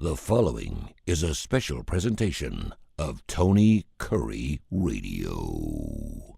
The following is a special presentation of Tony Curry Radio.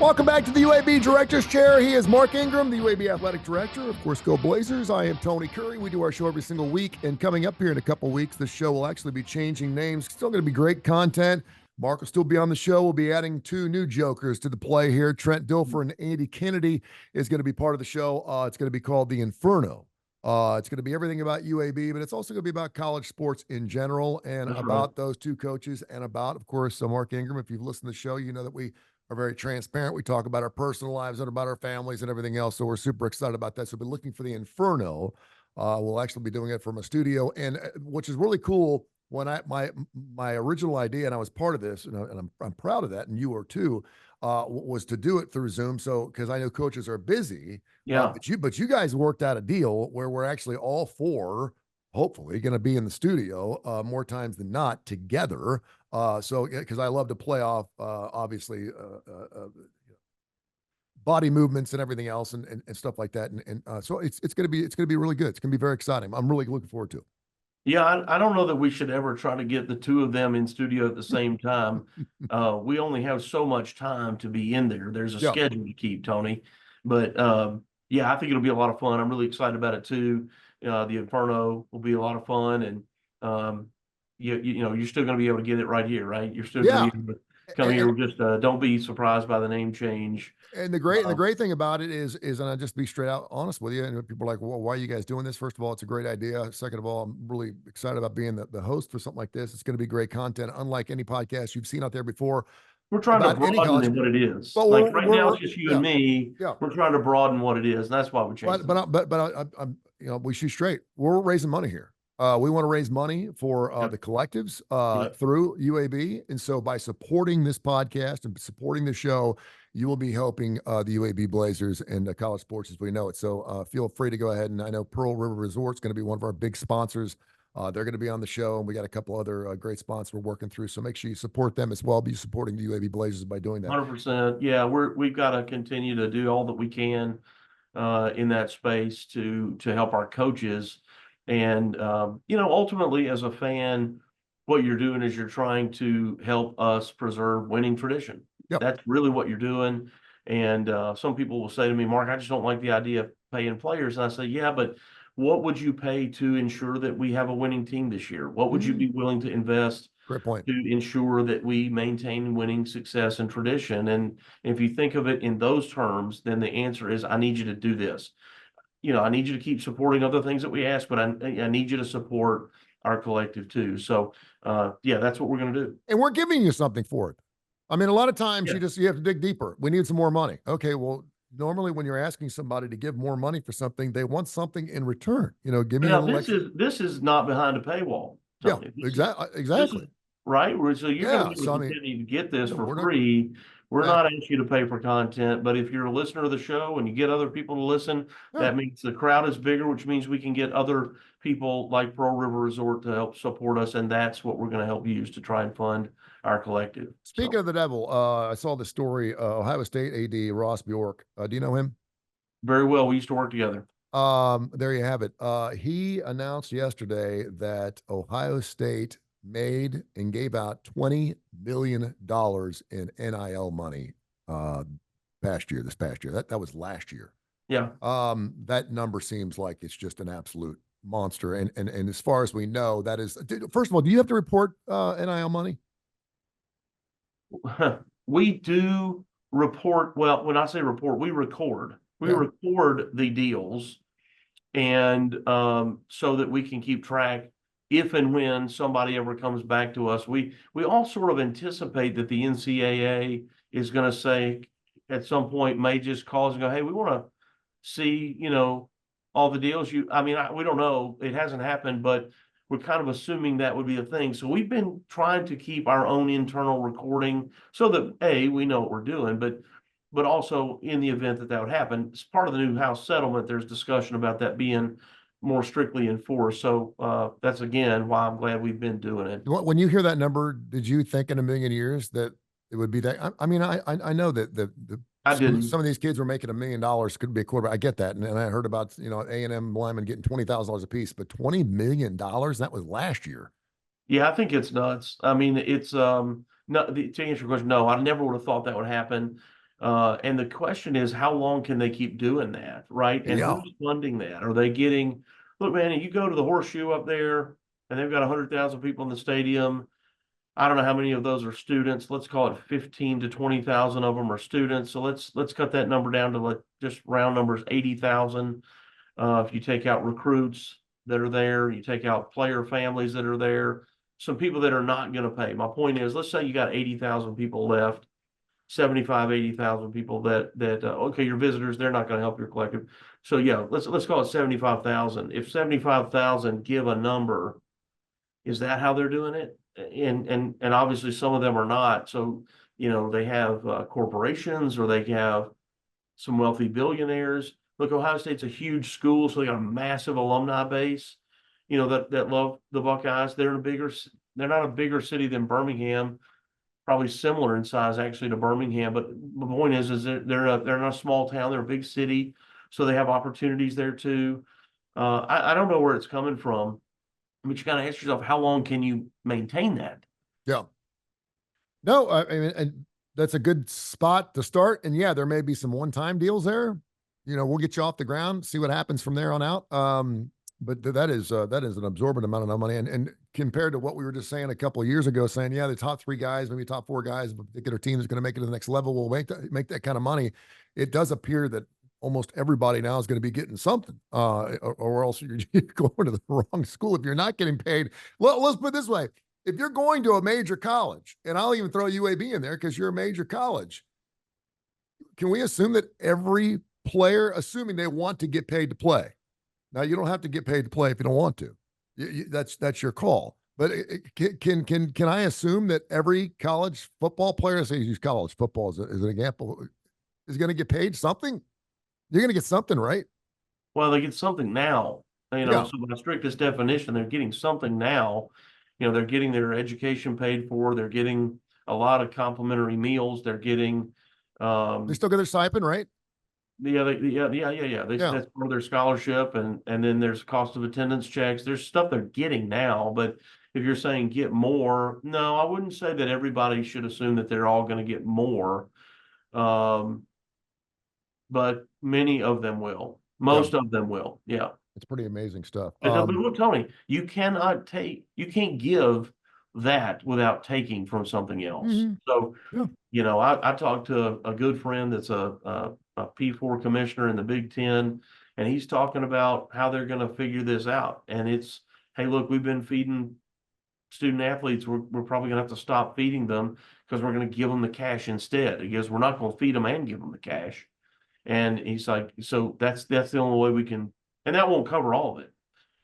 Welcome back to the UAB Director's Chair. He is Mark Ingram, the UAB Athletic Director. Of course, go Blazers. I am Tony Curry. We do our show every single week. And coming up here in a couple weeks, the show will actually be changing names. Still going to be great content. Mark will still be on the show. We'll be adding two new jokers to the play here. Trent Dilfer and Andy Kennedy is going to be part of the show. It's going to be called The Inferno. It's going to be everything about UAB, but it's also going to be about college sports in general and about those two coaches and about, of course, Mark Ingram. If you've listened to the show, you know that we are very transparent. We talk about our personal lives and about our families and everything else. So we're super excited about that. So we'll be looking for The Inferno. We'll actually be doing it from a studio, and which is really cool. When my original idea, and I was part of this, and I'm proud of that, and you are too, was to do it through Zoom. So because I know coaches are busy, but you guys worked out a deal where we're actually all four, hopefully, going to be in the studio more times than not together. So because I love to play off, obviously, body movements and everything else, and stuff like that, and so it's gonna be really good. It's gonna be very exciting. I'm really looking forward to it. Yeah, I don't know that we should ever try to get the two of them in studio at the same time. We only have so much time to be in there. There's a schedule to keep, Tony. But yeah, I think it'll be a lot of fun. I'm really excited about it too. The Inferno will be a lot of fun, and you know, you're still going to be able to get it right here, right? You're still going to be able to come here. Just don't be surprised by the name change. And the great thing about it is, and I'll just be straight out honest with you. And people are like, well, why are you guys doing this? First of all, it's a great idea. Second of all, I'm really excited about being the host for something like this. It's going to be great content, unlike any podcast you've seen out there before. We're trying to broaden what it is. But like right now, it's just you and me. Yeah. We're trying to broaden what it is, and that's why we changed. But I'm we shoot straight. We're raising money here. We want to raise money for the collectives through UAB. And so by supporting this podcast and supporting the show, you will be helping the UAB Blazers and college sports as we know it. So feel free to go ahead. And I know Pearl River Resort's going to be one of our big sponsors. They're going to be on the show, and we got a couple other great sponsors we're working through. So make sure you support them as well. Be supporting the UAB Blazers by doing that. 100%. Yeah, we've got to continue to do all that we can in that space to help our coaches. And, ultimately as a fan, what you're doing is you're trying to help us preserve winning tradition. Yep. That's really what you're doing. And some people will say to me, Mark, I just don't like the idea of paying players. And I say, yeah, but what would you pay to ensure that we have a winning team this year? What would you be willing to invest Great point. to ensure that we maintain winning success and tradition? And if you think of it in those terms, then the answer is, I need you to do this. I need you to keep supporting other things that we ask, but I need you to support our collective too. So, that's what we're going to do. And we're giving you something for it. I mean, a lot of times you have to dig deeper. We need some more money. Okay, well, normally when you're asking somebody to give more money for something, they want something in return. Give me this is not behind a paywall. Tony. Yeah, exactly. Right? So you're going to continue to get this for free. We're not asking you to pay for content, but if you're a listener to the show and you get other people to listen, that means the crowd is bigger, which means we can get other people like Pearl River Resort to help support us, and that's what we're going to help use to try and fund our collective. Speaking of the devil, I saw the story, Ohio State AD Ross Bjork. Do you know him? Very well. We used to work together. There you have it. He announced yesterday that Ohio State made and gave out $20 million in NIL money this past year. That was last year. Yeah. That number seems like it's just an absolute monster. And as far as we know, that is, first of all, do you have to report NIL money? We do report. Well, when I say report, we record. We record the deals, and so that we can keep track if and when somebody ever comes back to us. We all sort of anticipate that the NCAA is going to say at some point, may just call us and go, hey, we want to see, all the deals we don't know. It hasn't happened, but we're kind of assuming that would be a thing. So we've been trying to keep our own internal recording so that we know what we're doing, but also in the event that would happen, as part of the new House settlement, there's discussion about that being more strictly enforced. So that's again why I'm glad we've been doing it. When you hear that number, did you think in a million years that it would be that? I know that I didn't. Some of these kids were making $1 million, could be a quarterback. I get that. And I heard about, A&M linemen getting $20,000 a piece, but $20 million, that was last year. Yeah, I think it's nuts. I mean, it's no, to answer your question, no, I never would have thought that would happen. And the question is, how long can they keep doing that, right? And Yeah. who's funding that? Are they getting, look, man, you go to the Horseshoe up there and they've got 100,000 people in the stadium. I don't know how many of those are students. Let's call it 15 to 20,000 of them are students. So let's cut that number down to like just round numbers, 80,000. If you take out recruits that are there, you take out player families that are there, some people that are not going to pay. My point is, let's say you got 80,000 people left, 75, 80,000 people that okay, your visitors, they're not going to help your collective. So yeah, let's call it 75,000. If 75,000 give a number, is that how they're doing it? And obviously some of them are not. So, they have corporations or they have some wealthy billionaires. Look, Ohio State's a huge school, so they got a massive alumni base, that love the Buckeyes. They're not a bigger city than Birmingham, probably similar in size actually to Birmingham. But the point is they're not a small town, they're a big city, so they have opportunities there too. I don't know where it's coming from, but you got to ask yourself, how long can you maintain that? Yeah. No, I mean, and that's a good spot to start. And yeah, there may be some one-time deals there. We'll get you off the ground, see what happens from there on out. But that is an absorbent amount of money. And compared to what we were just saying a couple of years ago, saying, yeah, the top 3 guys, maybe top 4 guys of a particular team is going to make it to the next level, will make that kind of money. It does appear that almost everybody now is going to be getting something, or else you're going to the wrong school if you're not getting paid. Well, let's put it this way. If you're going to a major college, and I'll even throw UAB in there because you're a major college, can we assume that every player, assuming they want to get paid to play, now you don't have to get paid to play if you don't want to, that's your call. But can I assume that every college football player, say use college football as an example, is going to get paid something? You're going to get something, right? Well, they get something now, Yeah. so by strictest definition, they're getting something now. They're getting their education paid for. They're getting a lot of complimentary meals. They're getting, They still get their stipend, right? yeah. That's part of their scholarship. And then there's cost of attendance checks. There's stuff they're getting now, but if you're saying get more, no, I wouldn't say that everybody should assume that they're all going to get more. But many of them will. Most of them will. Yeah. It's pretty amazing stuff. But look, Tony, you can't give that without taking from something else. So, Yeah. I talked to a good friend that's a P4 commissioner in the Big Ten, and he's talking about how they're going to figure this out. And it's, hey, look, we've been feeding student athletes. We're probably going to have to stop feeding them because we're going to give them the cash instead. He goes, we're not going to feed them and give them the cash. And he's like, so that's the only way we can, and that won't cover all of it.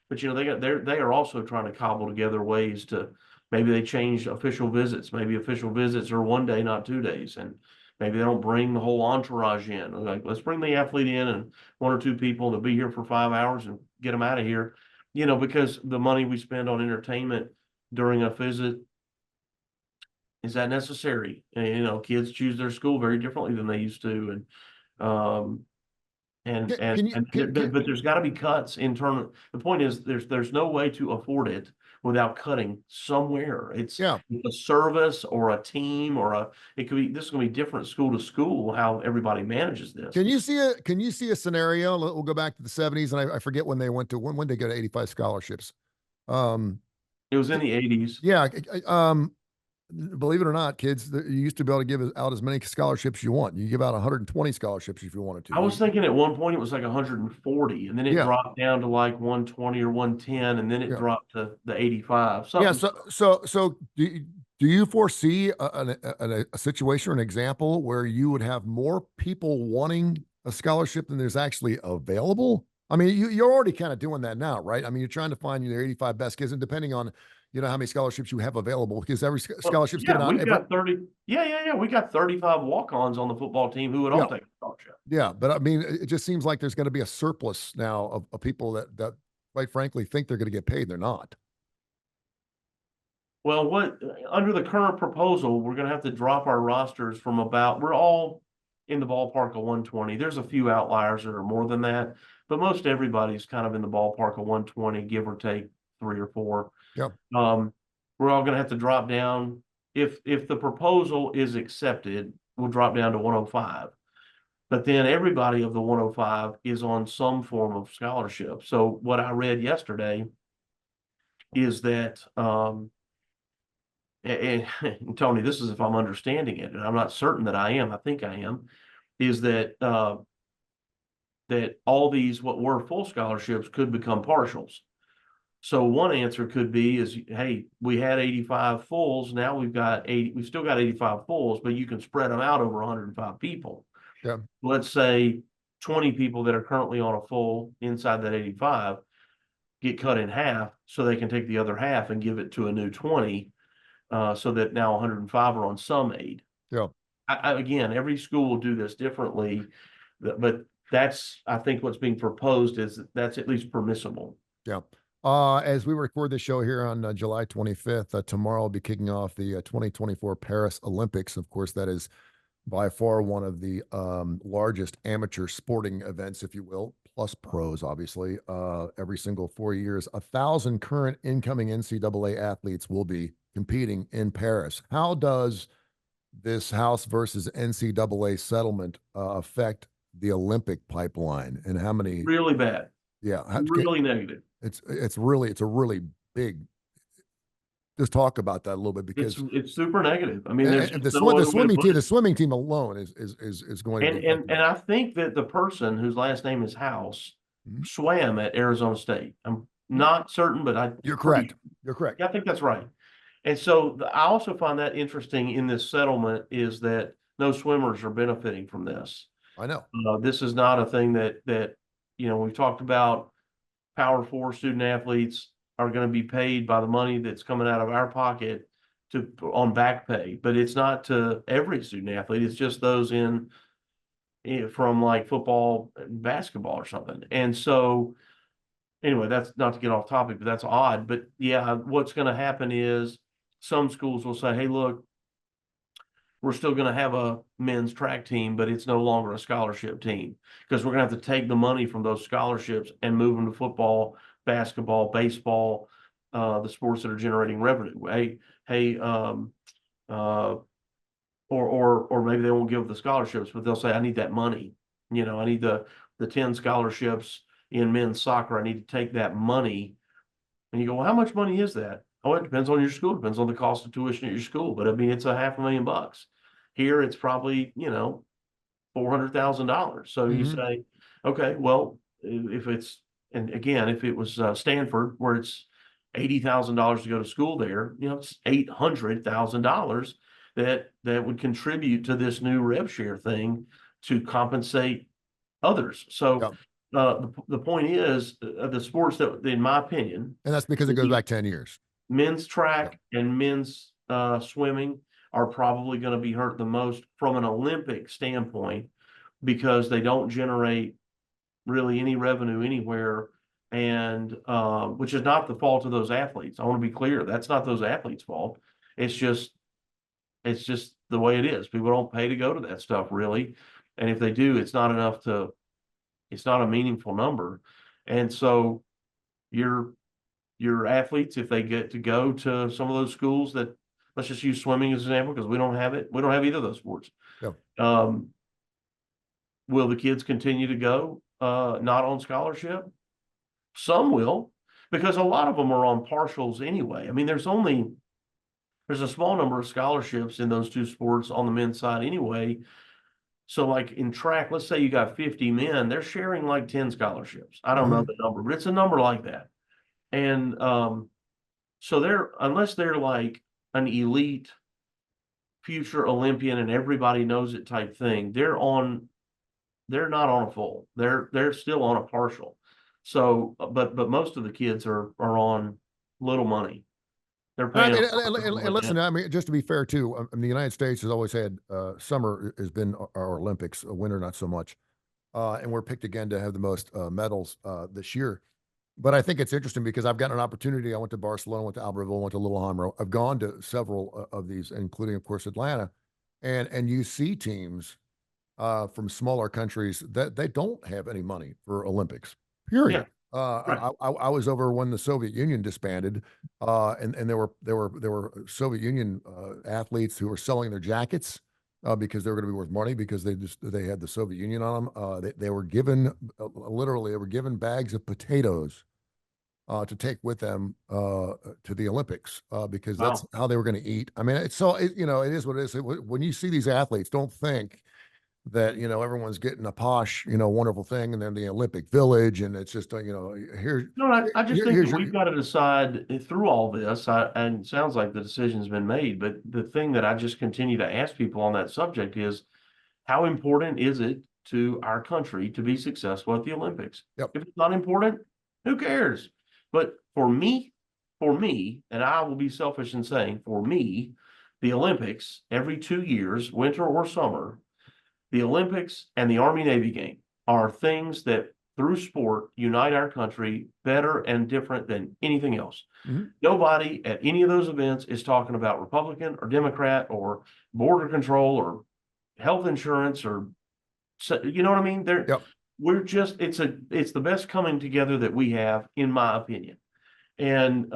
But they are also trying to cobble together ways to, maybe they change official visits. Maybe official visits are 1 day, not 2 days, and maybe they don't bring the whole entourage in. Like, let's bring the athlete in and 1 or 2 people to be here for 5 hours and get them out of here. Because the money we spend on entertainment during a visit, is that necessary? And, kids choose their school very differently than they used to, and but there's got to be cuts in terms. The point is, there's no way to afford it without cutting somewhere. It's a service or a team this is going to be different school to school how everybody manages this. Can you see a scenario? We'll go back to the 70s, and I forget when they went to when they got 85 scholarships. It was in the 80s. Yeah. Believe it or not, kids, you used to be able to give out as many scholarships you want. You give out 120 scholarships if you wanted to. I was thinking at one point it was like 140, and then it dropped down to like 120 or 110, and then it dropped to the 85. So do you foresee a situation or an example where you would have more people wanting a scholarship than there's actually available? I mean, you're already kind of doing that now, right? I mean, you're trying to find your 85 best kids, and depending on how many scholarships you have available, because every scholarship's given out. We've got 30. Yeah. We got 35 walk-ons on the football team who would all take a scholarship. Yeah, but I mean, it just seems like there's going to be a surplus now of people that quite frankly think they're going to get paid. They're not. Well, under the current proposal, we're going to have to drop our rosters from we're all in the ballpark of 120. There's a few outliers that are more than that, but most everybody's kind of in the ballpark of 120, give or take 3 or 4. Yep. We're all going to have to drop down. If the proposal is accepted, we'll drop down to 105. But then everybody of the 105 is on some form of scholarship. So what I read yesterday is that, and Tony, this is if I'm understanding it, and I'm not certain that I am. I think I am. Is that that all these what were full scholarships could become partials. So one answer could be is, hey, we had 85 fulls. Now we've got 80. We've still got 85 fulls, but you can spread them out over 105 people. Yeah. Let's say 20 people that are currently on a full inside that 85 get cut in half, so they can take the other half and give it to a new 20, so that now 105 are on some aid. Yeah. Again, every school will do this differently, but that's, I think what's being proposed is that's at least permissible. Yeah. As we record this show here on July 25th, tomorrow I'll be kicking off the 2024 Paris Olympics. Of course, that is by far one of the largest amateur sporting events, if you will, plus pros, obviously. Every single 4 years, 1,000 current incoming NCAA athletes will be competing in Paris. How does this House versus NCAA settlement affect the Olympic pipeline, and how many? Really bad. Yeah, Really negative. It's a really big. Just talk about that a little bit, because it's super negative. I mean, there's and the no other way to swimming put team, it. the swimming team alone is going to be And I think that the person whose last name is House Mhm. swam at Arizona State. I'm not certain, but You're correct. You're correct. Yeah, I think that's right. And so I also find that interesting in this settlement is that no swimmers are benefiting from this. I know. This is not a thing that we've talked about. Power 4 student athletes are going to be paid by the money that's coming out of our pocket on back pay, but it's not to every student athlete. It's just those from like football and basketball or something. And so anyway, that's not to get off topic, but that's odd. But yeah, what's going to happen is some schools will say, hey, look, we're still going to have a men's track team, but it's no longer a scholarship team, because we're going to have to take the money from those scholarships and move them to football, basketball, baseball, the sports that are generating revenue. Hey, or maybe they won't give the scholarships, but they'll say, I need that money. I need the 10 scholarships in men's soccer. I need to take that money. And you go, well, how much money is that? Oh, it depends on your school. It depends on the cost of tuition at your school. But I mean, it's $500,000. Here, it's probably, $400,000. So you Mhm. say, okay, well, if it's, and again, if it was Stanford, where it's $80,000 to go to school there, it's $800,000 that would contribute to this new rev share thing to compensate others. So the point is, the sports that, in my opinion, And that's because it goes back 10 years. men's track and men's swimming are probably going to be hurt the most from an Olympic standpoint, because they don't generate really any revenue anywhere, and which is not the fault of those athletes. I want to be clear, that's not those athletes' fault. It's just the way it is. People don't pay to go to that stuff, really, and if they do, it's not a meaningful number. And so your athletes, if they get to go to some of those schools that, let's just use swimming as an example, because we don't have it. We don't have either of those sports. Yeah. Will the kids continue to go not on scholarship? Some will, because a lot of them are on partials anyway. I mean, there's a small number of scholarships in those two sports on the men's side anyway. So like in track, let's say you got 50 men, they're sharing like 10 scholarships. I don't know the number, but it's a number like that. And so unless they're like an elite future Olympian and everybody knows it type thing, they're not on a full. They're still on a partial. So, but most of the kids are on little money. They're I paying. mean, and listen, I mean, just to be fair too, I mean, the United States has always had summer has been our Olympics, winter not so much, and we're picked again to have the most medals this year. But I think it's interesting because I've gotten an opportunity. I went to Barcelona, went to Albertville, went to Lillehammer. I've gone to several of these, including, of course, Atlanta, and you see teams from smaller countries that they don't have any money for Olympics. Yeah, Period. right. I was over when the Soviet Union disbanded, and there were Soviet Union athletes who were selling their jackets because they were going to be worth money because they had the Soviet Union on them. They were given literally they were given bags of potatoes to take with them to the Olympics because that's Wow. how they were going to eat. I mean, it is what it is. When you see these athletes, don't think that everyone's getting a posh, wonderful thing, and then the Olympic Village, and it's just here, No, I just think here's that your we've got to decide through all this, and it sounds like the decision's been made, but the thing that I just continue to ask people on that subject is, how important is it to our country to be successful at the Olympics? yep. If it's not important, who cares? But for me, and I will be selfish in saying, for me, the Olympics every 2 years, winter or summer, the Olympics and the Army Navy game are things that through sport unite our country better and different than anything else. Mhm. Nobody at any of those events is talking about Republican or Democrat or border control or health insurance or you know what I mean? Yep. We're just it's the best coming together that we have, in my opinion. And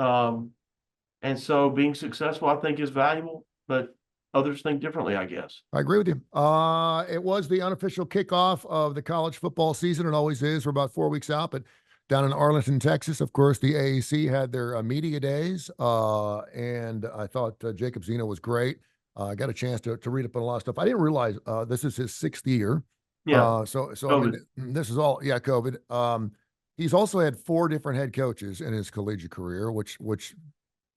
and so being successful, I think, is valuable, but others think differently, I guess. I agree with you. It was the unofficial kickoff of the college football season. It always is. We're about 4 weeks out, but down in Arlington, Texas, of course, the AAC had their media days, and I thought Jacob Zeno was great. I got a chance to read up on a lot of stuff. I didn't realize this is his 6th year. Yeah. So I mean, COVID. this is all COVID. He's also had 4 different head coaches in his collegiate career, which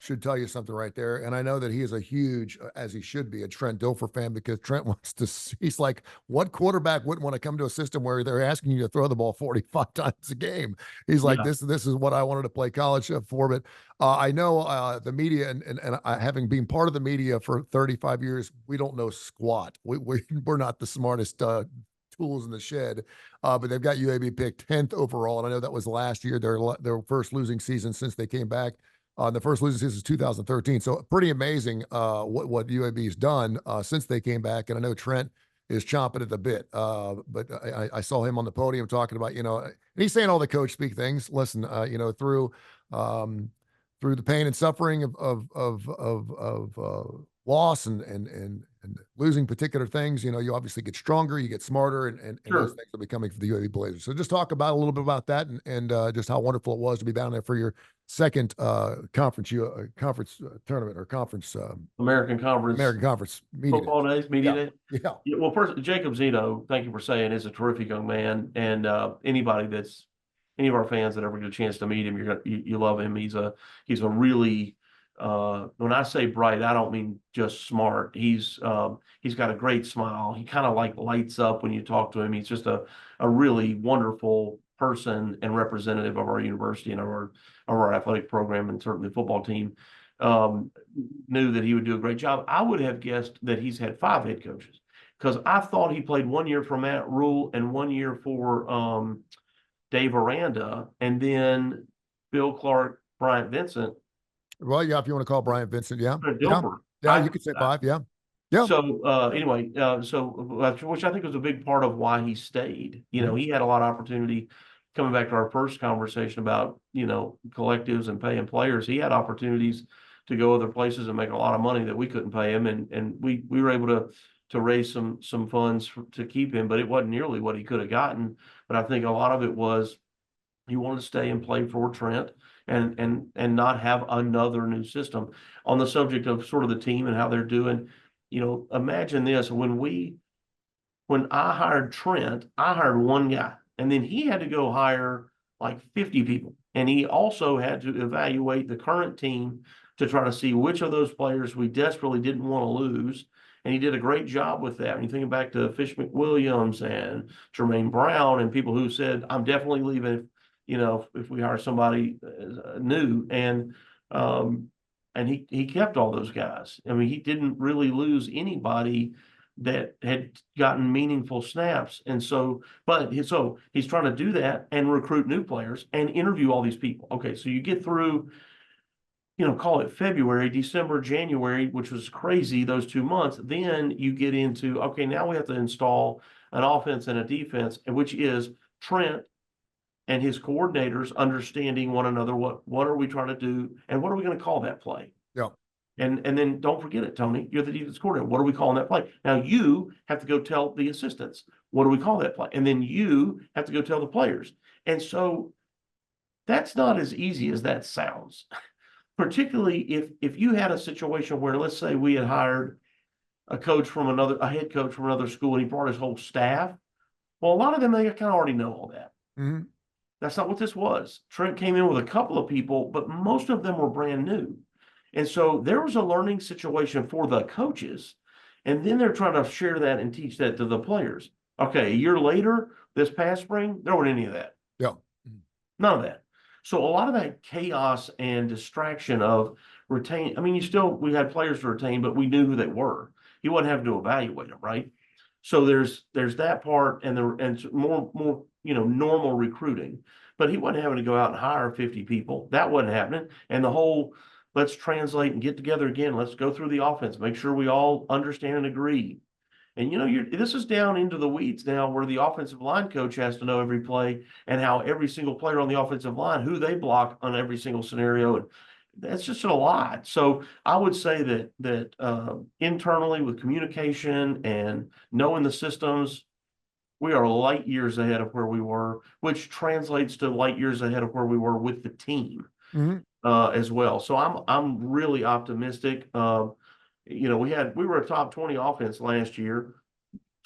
should tell you something right there. And I know that he is a huge, as he should be, a Trent Dilfer fan because Trent wants to he's like, what quarterback wouldn't want to come to a system where they're asking you to throw the ball 45 times a game? He's like, Yeah. this is what I wanted to play college for. But I know the media and having been part of the media for 35 years, we don't know squat. We're not the smartest tools in the shed, but they've got UAB picked 10th overall. And I know that was last year, their first losing season since they came back. The first losing season is 2013. So pretty amazing what UAB has done since they came back. And I know Trent is chomping at the bit. But I saw him on the podium talking about, and he's saying all the coach speak things. Listen, through the pain and suffering of loss and losing particular things, you obviously get stronger, you get smarter, and those Sure. things will be coming for the UAB Blazers. So just talk about a little bit about that and just how wonderful it was to be down there for your second conference tournament or conference American Conference American Conference media football days. days, media Yeah, day. yeah, Yeah, well, first, Jacob Zito, thank you for saying, is a terrific young man, and any of our fans that ever get a chance to meet him, you love him. He's a really when I say bright, I don't mean just smart. He's got a great smile. He kind of like lights up when you talk to him. He's just a really wonderful person and representative of our university and of our athletic program, and certainly the football team. Um, Knew that he would do a great job. I would have guessed that he's had 5 head coaches, because I thought he played 1 year for Matt Rule and 1 year for Dave Aranda, and then Bill Clark, Bryant Vincent, well, yeah, if you want to call Brian Vincent, yeah, Trent yeah, Dilfer. yeah, you could say 5, yeah, yeah. So anyway, which I think was a big part of why he stayed. Mhm. He had a lot of opportunity. Coming back to our first conversation about collectives and paying players, he had opportunities to go other places and make a lot of money that we couldn't pay him, and we were able to raise some funds to keep him, but it wasn't nearly what he could have gotten. But I think a lot of it was he wanted to stay and play for Trent and not have another new system. On the subject of sort of the team and how they're doing, imagine this: when I hired Trent, I hired one guy, and then he had to go hire like 50 people. And he also had to evaluate the current team to try to see which of those players we desperately didn't want to lose. And he did a great job with that. When you think back to Fish McWilliams and Jermaine Brown and people who said, I'm definitely leaving if we hire somebody new. And he kept all those guys. I mean, he didn't really lose anybody that had gotten meaningful snaps. And so he's trying to do that and recruit new players and interview all these people. Okay, so you get through, call it February, December, January, which was crazy, those 2 months. Then you get into, okay, now we have to install an offense and a defense, which is Trent and his coordinators understanding one another. What are we trying to do, and what are we going to call that play? Yeah. And then don't forget it, Tony. You're the defense coordinator. What are we calling that play? Now you have to go tell the assistants, what do we call that play? And then you have to go tell the players. And so that's not as easy as that sounds. Particularly if you had a situation where, let's say, we had hired a head coach from another school, and he brought his whole staff. Well, a lot of them, they kind of already know all that. Mm-hmm. That's not what this was. Trent came in with a couple of people, but most of them were brand new. And so there was a learning situation for the coaches. And then they're trying to share that and teach that to the players. Okay, a year later, this past spring, there wasn't any of that. Yeah. None of that. So a lot of that chaos and distraction of retain. I mean, we had players to retain, but we knew who they were. He wasn't having to evaluate them, right? So there's that part, and more normal recruiting. But he wasn't having to go out and hire 50 people. That wasn't happening. And the whole let's translate and get together again. Let's go through the offense, make sure we all understand and agree. And this is down into the weeds now, where the offensive line coach has to know every play and how every single player on the offensive line, who they block on every single scenario. And that's just a lot. So I would say that internally, with communication and knowing the systems, we are light years ahead of where we were, which translates to light years ahead of where we were with the team. Mm-hmm. As well. So I'm really optimistic. We were a top 20 offense last year.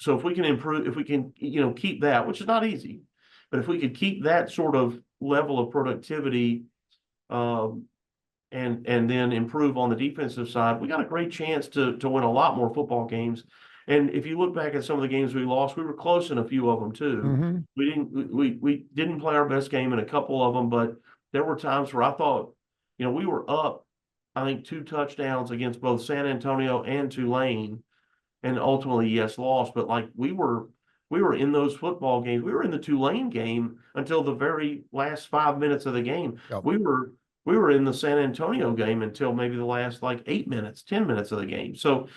So if we can improve, if we can, keep that, which is not easy, but if we could keep that sort of level of productivity, and then improve on the defensive side, we got a great chance to win a lot more football games. And if you look back at some of the games we lost, we were close in a few of them too. Mm-hmm. We didn't play our best game in a couple of them, but there were times where I thought, we were up, I think, 2 touchdowns against both San Antonio and Tulane, and ultimately, yes, lost. But like we were in those football games. We were in the Tulane game until the very last 5 minutes of the game. Yep. We were in the San Antonio game until maybe the last 8 minutes, 10 minutes of the game. So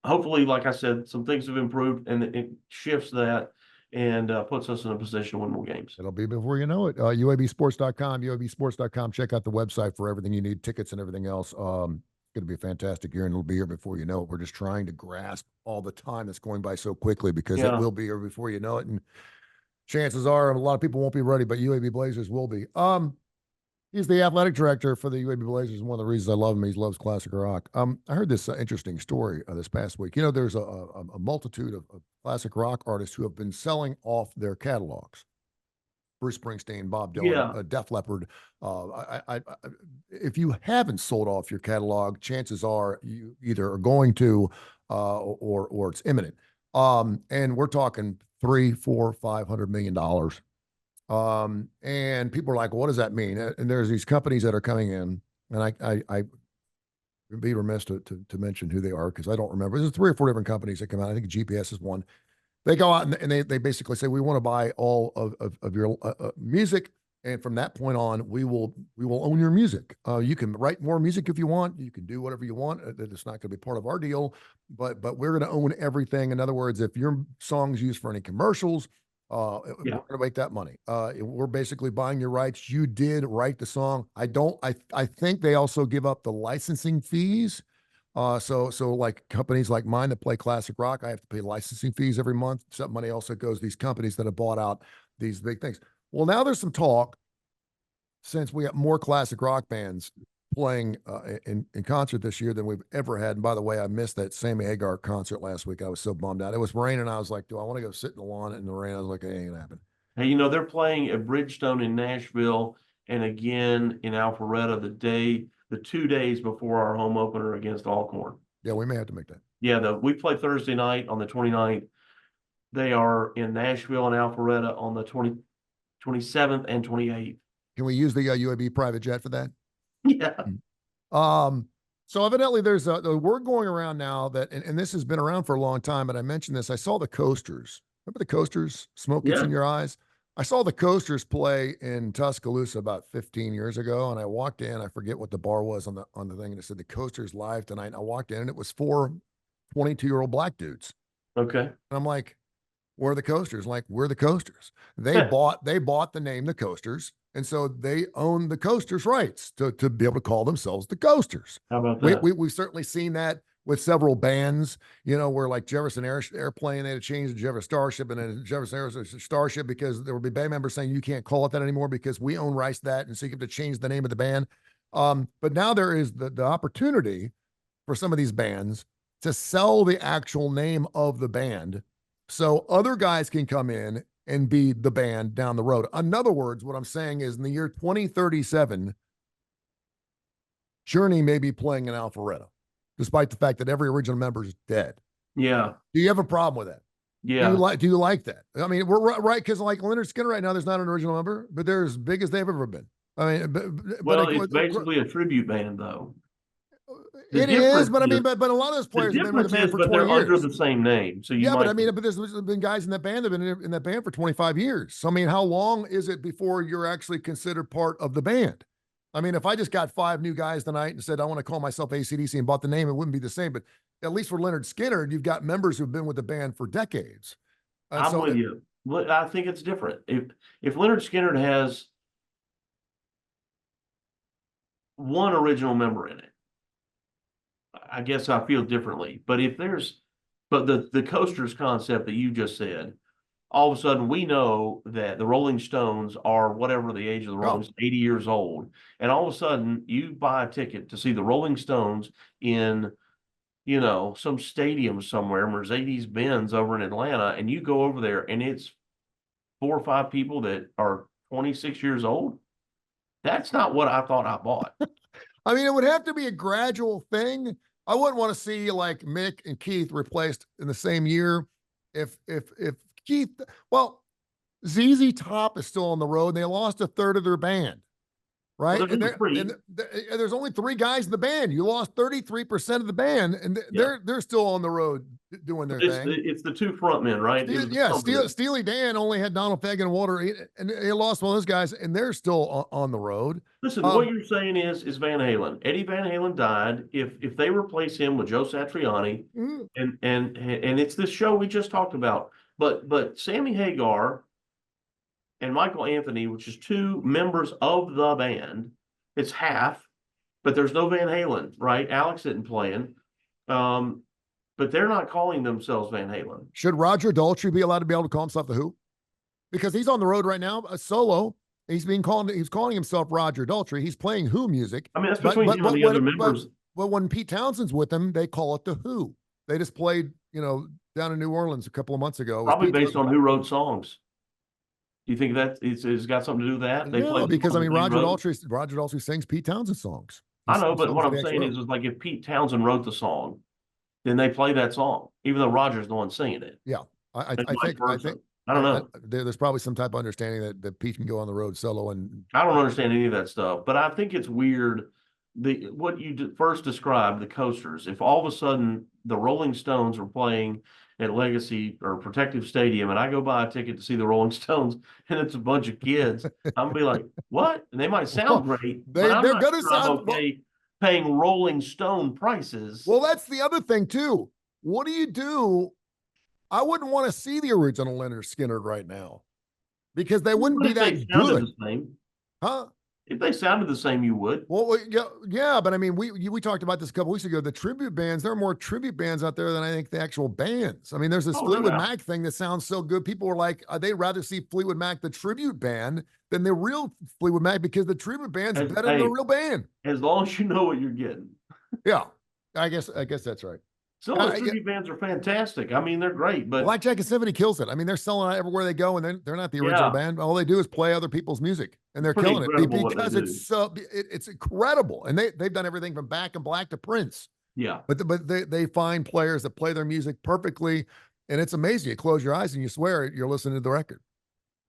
hopefully, like I said, some things have improved, and it shifts that and puts us in a position to win more games. It'll be before you know it. UABsports.com, UABsports.com. Check out the website for everything you need, tickets and everything else. It's going to be a fantastic year, and it'll be here before you know it. We're just trying to grasp all the time that's going by so quickly, because it will be here before you know it. And chances are a lot of people won't be ready, but UAB Blazers will be. He's the athletic director for the UAB Blazers, and one of the reasons I love him, he loves classic rock. I heard this interesting story this past week. There's a multitude of classic rock artists who have been selling off their catalogs. Bruce Springsteen, Bob Dylan, Def Leppard. If you haven't sold off your catalog, chances are you either are going to, or it's imminent. And we're talking $300, $400, $500 million. And people are like, what does that mean? And there's these companies that are coming in, and I would be remiss to mention who they are, because I don't remember. There's 3 or 4 different companies that come out. I think GPS is one. They go out and they basically say, we want to buy all of your music, and from that point on, we will own your music. You can write more music if you want. You can do whatever you want. It's not going to be part of our deal, but we're going to own everything. In other words, if your song's used for any commercials, we're going to make that money. We're basically buying your rights. You did write the song. I think they also give up the licensing fees. So like companies like mine that play classic rock, I have to pay licensing fees every month. Some money also goes to these companies that have bought out these big things. Well, now there's some talk, since we have more classic rock bands playing in concert this year than we've ever had. And by the way, I missed that Sammy Hagar concert last week. I was so bummed out. It was raining. I was like, do I want to go sit in the lawn in the rain? I was like, it ain't gonna happen. Hey, they're playing at Bridgestone in Nashville, and again in Alpharetta the 2 days before our home opener against Alcorn. Yeah, we may have to make that. Yeah, we play Thursday night on the 29th. They are in Nashville and Alpharetta on the 27th and 28th. Can we use the UAB private jet for that? Yeah. So evidently there's a word going around now that, and this has been around for a long time, but I mentioned this. I saw the Coasters. Remember the Coasters? Smoke Gets in Your Eyes? I saw the Coasters play in Tuscaloosa about 15 years ago, and I walked in. I forget what the bar was on the thing, and it said the Coasters live tonight. And I walked in, and it was 4 22-year-old black dudes. Okay. And I'm like, where are the Coasters? Like, we're the Coasters. They Heh, bought the name the Coasters, and so they own the Coasters rights to be able to call themselves the Coasters. how about We, that? we we've certainly seen that with several bands, where like Jefferson Airplane, they had to change the Jefferson Starship and then Jefferson Air Starship because there would be band members saying you can't call it that anymore because we own rights to that, and so you have to change the name of the band. But now there is the opportunity for some of these bands to sell the actual name of the band so other guys can come in and be the band down the road. In other words, what I'm saying is in the year 2037, Journey may be playing in Alpharetta, despite the fact that every original member is dead. Yeah. Do you have a problem with that? Yeah. Do you like that? I mean, we're right because like Leonard Skinner right now, there's not an original member, but they're as big as they've ever been. I mean, Well, it's basically a tribute band, though. The it is, difference but I mean, is but a lot of those the players have been with the difference band is, for but 20 they're under years. the same name. So you Yeah, but might I mean, but there's been guys in that band that have been in that band for 25 years. So I mean, how long is it before you're actually considered part of the band? I mean, if I just got 5 new guys tonight and said I want to call myself AC/DC and bought the name, it wouldn't be the same. But at least for Leonard Skinner, you've got members who've been with the band for decades. And I'm so, with you. Well, I think it's different. If Leonard Skinner has one original member in it, I guess I feel differently. But the Coasters concept that you just said, all of a sudden we know that the Rolling Stones are whatever the age of the Rolling oh, Stones, 80 years old. And all of a sudden you buy a ticket to see the Rolling Stones in, some stadium somewhere, Mercedes-Benz over in Atlanta, and you go over there and it's 4 or 5 people that are 26 years old. That's not what I thought I bought. I mean, it would have to be a gradual thing. I wouldn't want to see like Mick and Keith replaced in the same year. If Keith, well, ZZ Top is still on the road and they lost a third of their band, Well, right? there's only three. And there's only 3 guys in the band. You lost 33% of the band, and Yeah. they're still on the road doing their thing. It's the 2 front men, right? Steely Dan only had Donald Fagen and Walter, and he lost one of those guys, and they're still on the road. Listen, what you're saying is Van Halen. Eddie Van Halen died. If they replace him with Joe Satriani, Mm, and it's this show we just talked about, but Sammy Hagar and Michael Anthony, which is 2 members of the band, it's half, but there's no Van Halen, right? Alex isn't playing. But they're not calling themselves Van Halen. Should Roger Daltrey be allowed to be able to call himself the Who? Because he's on the road right now, a solo. He's calling himself Roger Daltrey. He's playing Who music. I mean, that's between him and the other members. But when Pete Townsend's with them, they call it the Who. They just played, down in New Orleans a couple of months ago. Probably based on who wrote songs. Do you think that it's got something to do with that? No, because I mean, Roger Daltrey sings Pete Townsend songs. I know, but what I'm saying is like if Pete Townsend wrote the song, then they play that song, even though Roger's the one singing it. Yeah, I think I don't know. There's probably some type of understanding that Pete can go on the road solo, and I don't understand any of that stuff, but I think it's weird. What you first described, the Coasters, if all of a sudden the Rolling Stones are playing at Legacy or Protective Stadium, and I go buy a ticket to see the Rolling Stones, and it's a bunch of kids, I'm gonna be like, "What?" And they might sound great, but I'm not gonna sure sound I'm okay paying Rolling Stone prices. Well, that's the other thing too. What do you do? I wouldn't want to see the original Leonard Skinner right now because they wouldn't be that good. The same. Huh? If they sounded the same, you would. Well, yeah, but I mean, we talked about this a couple weeks ago. The tribute bands, there are more tribute bands out there than I think the actual bands. I mean, there's this Fleetwood Mac thing that sounds so good. People were like, they'd rather see Fleetwood Mac, the tribute band, than the real Fleetwood Mac because the tribute band's better than the real band. As long as you know what you're getting. Yeah, I guess that's right. Some of those tribute bands are fantastic. I mean, they're great, but Blackjack and Symphony kills it. I mean, they're selling out everywhere they go, and they're not the original band. All they do is play other people's music, and they're killing it because it's incredible. And they've done everything from Back in Black to Prince. Yeah, but they find players that play their music perfectly, and it's amazing. You close your eyes and you swear you're listening to the record.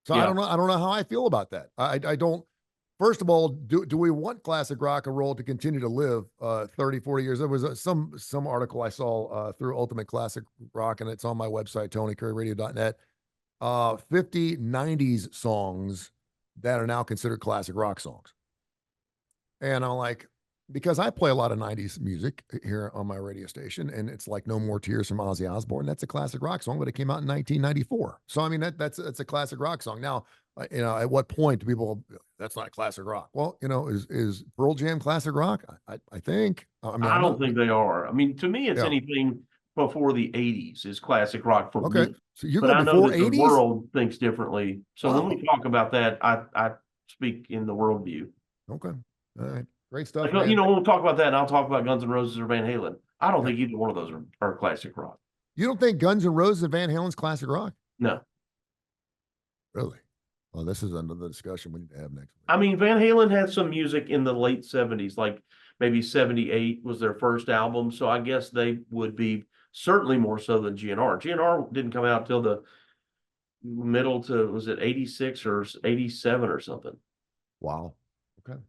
So I don't know how I feel about that. I don't. First of all, do we want classic rock and roll to continue to live 30, 40 years? There was some article I saw through Ultimate Classic Rock, and it's on my website, TonyCurryRadio.net, 50 90s songs that are now considered classic rock songs. And I'm like, because I play a lot of 90s music here on my radio station, and it's like No More Tears from Ozzy Osbourne. That's a classic rock song, but it came out in 1994. So, I mean, that's a classic rock song. Now, at what point do people, that's not classic rock? Well, is Pearl Jam classic rock? I think. I mean, I I'm don't not, think they are. I mean, to me, it's yeah. anything before the 80s is classic rock for Okay. me. So you But go I know before that the 80s? world thinks differently. So when Wow. we talk about that, I speak in the worldview. Okay. All right. Great Like, stuff, man. when we'll talk about that, and I'll talk about Guns N' Roses or Van Halen. I don't Yeah. think either one of those are classic rock. You don't think Guns N' Roses and Van Halen's classic rock? No. Really? Well, this is another discussion we need to have next week. I mean, Van Halen had some music in the late 70s, like maybe 78 was their first album. So I guess they would be certainly more so than GNR. GNR didn't come out till the middle to, was it 86 or 87 or something? Wow. Okay.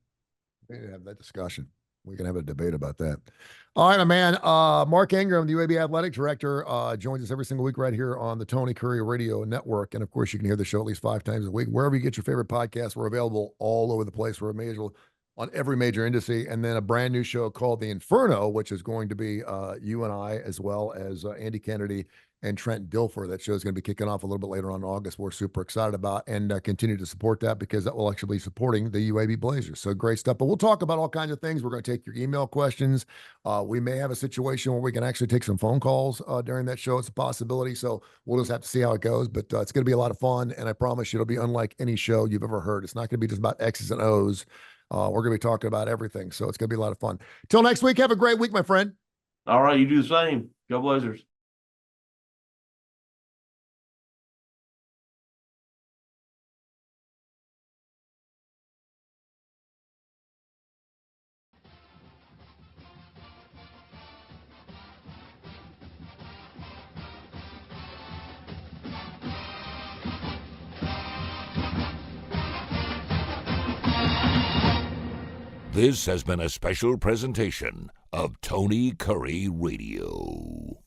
We need to have that discussion. We can have a debate about that. All right, my man. Mark Ingram, the UAB athletic director, joins us every single week right here on the Tony Curry Radio Network. And of course, you can hear the show at least 5 times a week. Wherever you get your favorite podcasts, we're available all over the place. We're available on every major industry. And then a brand new show called The Inferno, which is going to be you and I, as well as Andy Kennedy and Trent Dilfer. That show is going to be kicking off a little bit later on in August. We're super excited about and continue to support that because that will actually be supporting the UAB Blazers. So great stuff. But we'll talk about all kinds of things. We're going to take your email questions. We may have a situation where we can actually take some phone calls during that show. It's a possibility. So we'll just have to see how it goes. But it's going to be a lot of fun. And I promise you, it'll be unlike any show you've ever heard. It's not going to be just about X's and O's. We're going to be talking about everything. So it's going to be a lot of fun. Till next week, have a great week, my friend. All right, you do the same. Go Blazers. This has been a special presentation of Tony Curry Radio.